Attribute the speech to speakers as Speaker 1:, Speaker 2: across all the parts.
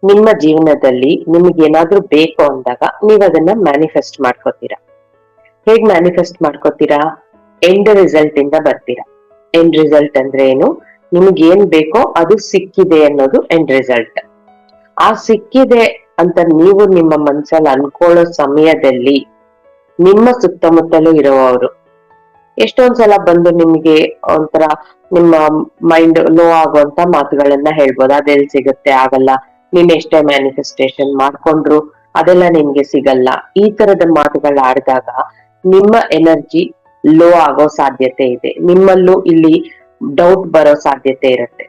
Speaker 1: ನಿಮ್ಮ ಜೀವನದಲ್ಲಿ ನಿಮ್ಗೆ ಏನಾದ್ರೂ ಬೇಕು ಅಂದಾಗ ನೀವ್ ಅದನ್ನ ಮ್ಯಾನಿಫೆಸ್ಟ್ ಮಾಡ್ಕೋತೀರಾ. ಹೇಗ್ ಮ್ಯಾನಿಫೆಸ್ಟ್ ಮಾಡ್ಕೋತೀರಾ? ಎಂಡ್ ರಿಸಲ್ಟ್ ಇಂದ ಬರ್ತೀರಾ. ಎಂಡ್ ರಿಸಲ್ಟ್ ಅಂದ್ರೆ ಏನು? ನಿಮ್ಗೆ ಏನ್ ಬೇಕೋ ಅದು ಸಿಕ್ಕಿದೆ ಅನ್ನೋದು ಎಂಡ್ ರಿಸಲ್ಟ್. ಆ ಸಿಕ್ಕಿದೆ ಅಂತ ನೀವು ನಿಮ್ಮ ಮನ್ಸಲ್ಲಿ ಅನ್ಕೊಳ್ಳೋ ಸಮಯದಲ್ಲಿ ನಿಮ್ಮ ಸುತ್ತಮುತ್ತಲೂ ಇರುವವರು ಎಷ್ಟೊಂದ್ಸಲ ಬಂದು ನಿಮ್ಗೆ ಒಂಥರ ನಿಮ್ಮ ಮೈಂಡ್ ಲೋ ಆಗುವಂತ ಮಾತುಗಳನ್ನ ಹೇಳ್ಬೋದು. ಅದೆಲ್ಲಿ ಸಿಗುತ್ತೆ, ಆಗಲ್ಲ, ನೀನ್ ಎಷ್ಟೇ ಮ್ಯಾನಿಫೆಸ್ಟೇಷನ್ ಮಾಡ್ಕೊಂಡ್ರು ಅದೆಲ್ಲ ನಿನ್ಗೆ ಸಿಗಲ್ಲ, ಈ ತರದ ಮಾತುಗಳು ಆಡಿದಾಗ ನಿಮ್ಮ ಎನರ್ಜಿ ಲೋ ಆಗೋ ಸಾಧ್ಯತೆ ಇದೆ. ನಿಮ್ಮಲ್ಲೂ ಇಲ್ಲಿ ಡೌಟ್ ಬರೋ ಸಾಧ್ಯತೆ ಇರುತ್ತೆ.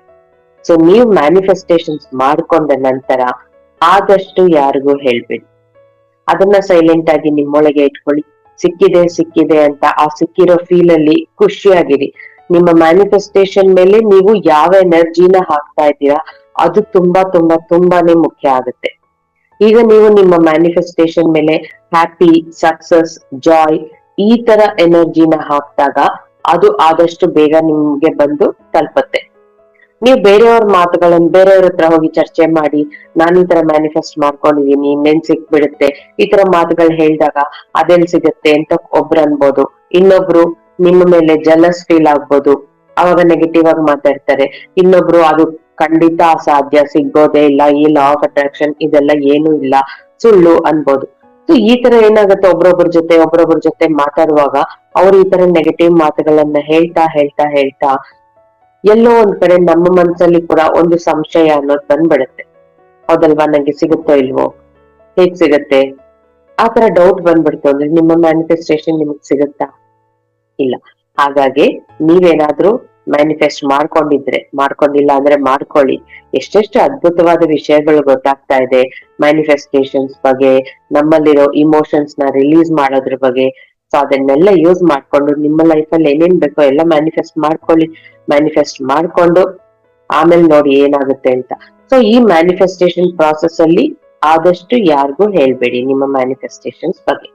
Speaker 1: ಸೊ ನೀವು ಮ್ಯಾನಿಫೆಸ್ಟೇಷನ್ಸ್ ಮಾಡ್ಕೊಂಡ ನಂತರ ಆದಷ್ಟು ಯಾರಿಗೂ ಹೇಳ್ಬೇಡಿ. ಅದನ್ನ ಸೈಲೆಂಟ್ ಆಗಿ ನಿಮ್ಮೊಳಗೆ ಇಟ್ಕೊಳ್ಳಿ. ಸಿಕ್ಕಿದೆ ಸಿಕ್ಕಿದೆ ಅಂತ ಆ ಸಿಕ್ಕಿರೋ ಫೀಲ್ ಅಲ್ಲಿ ಖುಷಿಯಾಗಿರಿ. ನಿಮ್ಮ ಮ್ಯಾನಿಫೆಸ್ಟೇಷನ್ ಮೇಲೆ ನೀವು ಯಾವ ಎನರ್ಜಿನ ಹಾಕ್ತಾ ಇದ್ದೀರಾ ಅದು ತುಂಬಾ ತುಂಬಾ ತುಂಬಾನೇ ಮುಖ್ಯ ಆಗುತ್ತೆ. ಈಗ ನೀವು ನಿಮ್ಮ ಮ್ಯಾನಿಫೆಸ್ಟೇಷನ್ ಮೇಲೆ ಹ್ಯಾಪಿ, ಸಕ್ಸಸ್, ಜಾಯ್ ಈ ತರ ಎನರ್ಜಿನ ಹಾಕಿದಾಗ ಅದು ಆದಷ್ಟು ಬೇಗ ನಿಮ್ಗೆ ಬಂದು ತಲುಪತ್ತೆ. ನೀವು ಬೇರೆಯವ್ರ ಮಾತುಗಳನ್ನ ಬೇರೆಯವ್ರ ಹತ್ರ ಹೋಗಿ ಚರ್ಚೆ ಮಾಡಿ, ನಾನ್ ಈ ತರ ಮ್ಯಾನಿಫೆಸ್ಟ್ ಮಾಡ್ಕೊಂಡಿದೀನಿ, ಇನ್ನೇನ್ ಸಿಕ್ಬಿಡುತ್ತೆ, ಈ ತರ ಮಾತುಗಳು ಹೇಳಿದಾಗ ಅದೆಲ್ ಸಿಗುತ್ತೆ ಅಂತ ಒಬ್ರು ಅನ್ಬೋದು. ಇನ್ನೊಬ್ರು ನಿಮ್ಮ ಮೇಲೆ ಜಲಸ್ ಫೀಲ್ ಆಗ್ಬೋದು, ಅವಾಗ ನೆಗೆಟಿವ್ ಆಗಿ ಮಾತಾಡ್ತಾರೆ. ಇನ್ನೊಬ್ರು ಅದು ಖಂಡಿತ ಅಸಾಧ್ಯ, ಸಿಗೋದೇ ಇಲ್ಲ, ಈ ಲಾ ಆಫ್ ಅಟ್ರಾಕ್ಷನ್ ಇದೆಲ್ಲ ಏನು ಇಲ್ಲ, ಸುಳ್ಳು ಅನ್ಬೋದು. ಸೊ ಈ ತರ ಏನಾಗುತ್ತೆ, ಒಬ್ರೊಬ್ರ ಜೊತೆ ಮಾತಾಡುವಾಗ ಅವ್ರು ಈ ತರ ನೆಗೆಟಿವ್ ಮಾತುಗಳನ್ನ ಹೇಳ್ತಾ ಹೇಳ್ತಾ ಹೇಳ್ತಾ ಎಲ್ಲೋ ಒಂದ್ ಕಡೆ ನಮ್ಮ ಮನ್ಸಲ್ಲಿ ಕೂಡ ಒಂದು ಸಂಶಯ ಅನ್ನೋದು ಬಂದ್ಬಿಡುತ್ತೆ. ಹೌದಲ್ವಾ, ನಂಗೆ ಸಿಗುತ್ತೋ ಇಲ್ವೋ, ಹೇಗ್ ಸಿಗತ್ತೆ, ಆತರ ಡೌಟ್ ಬಂದ್ಬಿಡ್ತು ಅಂದ್ರೆ ನಿಮ್ಮ ಮ್ಯಾನಿಫೆಸ್ಟೇಷನ್ ನಿಮಗ್ ಸಿಗುತ್ತಾ? ಇಲ್ಲ. ಹಾಗಾಗಿ ನೀವೇನಾದ್ರೂ ಮ್ಯಾನಿಫೆಸ್ಟ್ ಮಾಡ್ಕೊಂಡಿಲ್ಲ ಅಂದ್ರೆ ಮಾಡ್ಕೊಳ್ಳಿ. ಎಷ್ಟೆಷ್ಟು ಅದ್ಭುತವಾದ ವಿಷಯಗಳು ಗೊತ್ತಾಗ್ತಾ ಇದೆ ಮ್ಯಾನಿಫೆಸ್ಟೇಷನ್ಸ್ ಬಗ್ಗೆ, ನಮ್ಮಲ್ಲಿರೋ ಇಮೋಷನ್ಸ್ ನ ರಿಲೀಸ್ ಮಾಡೋದ್ರ ಬಗ್ಗೆ. ಸೊ ಅದನ್ನೆಲ್ಲ ಯೂಸ್ ಮಾಡ್ಕೊಂಡು ನಿಮ್ಮ ಲೈಫ್ ಅಲ್ಲಿ ಏನೇನ್ ಬೇಕೋ ಎಲ್ಲ ಮ್ಯಾನಿಫೆಸ್ಟ್ ಮಾಡ್ಕೊಳ್ಳಿ. ಮ್ಯಾನಿಫೆಸ್ಟ್ ಮಾಡ್ಕೊಂಡು ಆಮೇಲೆ ನೋಡಿ ಏನಾಗುತ್ತೆ ಅಂತ. ಸೊ ಈ ಮ್ಯಾನಿಫೆಸ್ಟೇಷನ್ ಪ್ರಾಸೆಸ್ ಅಲ್ಲಿ ಆದಷ್ಟು ಯಾರಿಗೂ ಹೇಳ್ಬೇಡಿ ನಿಮ್ಮ ಮ್ಯಾನಿಫೆಸ್ಟೇಷನ್ಸ್ ಬಗ್ಗೆ.